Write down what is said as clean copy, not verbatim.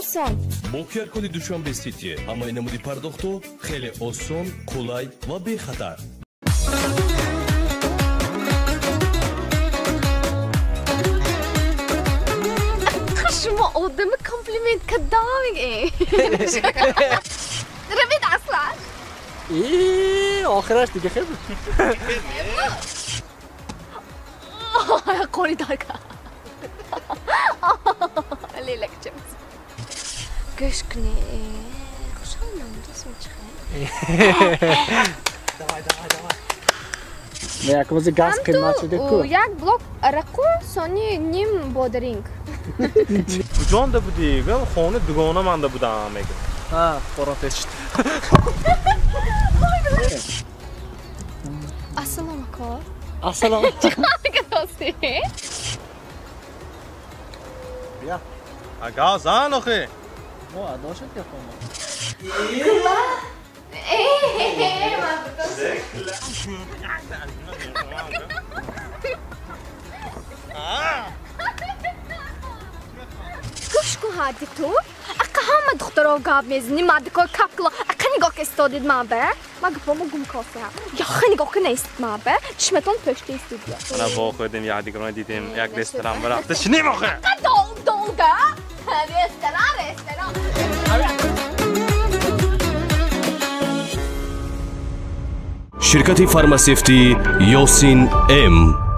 oson. Бо QR-коди Душанбе Сити ҳамаи намуди пардохтҳо хеле осон, қулай ва бехатар. شما آدم کامپلیمنت کدام روید اصلا آخرش دیگه خیلی قولی دار که لیلک چمز گوش کنی خوشحال نمونده نه یک وزی گاز قیمت شده کو یک بلوک رقو سانی نیم بادرینگ کجان بودی؟ من خانه دوگانه من بودم میگم. ها قرآنش شد. السلام علیکم. السلام. چیکار کردی؟ بیا. اگه زن آخه. ما اداشت یا خانم. گوش کن ها دکتر اگه همه دخترها گاب میزنی مادکار کاکلا اگه نگاه که استادید ما به ما گفتم گم کاسه یا خیلی نگاه که نیست ما به چشمتون پشتی استودیا من با خودم یادگار دیدم یک رستوران برافته چی نمیخوره دولگه رستوران شرکت فارماسیفتی یاسین ام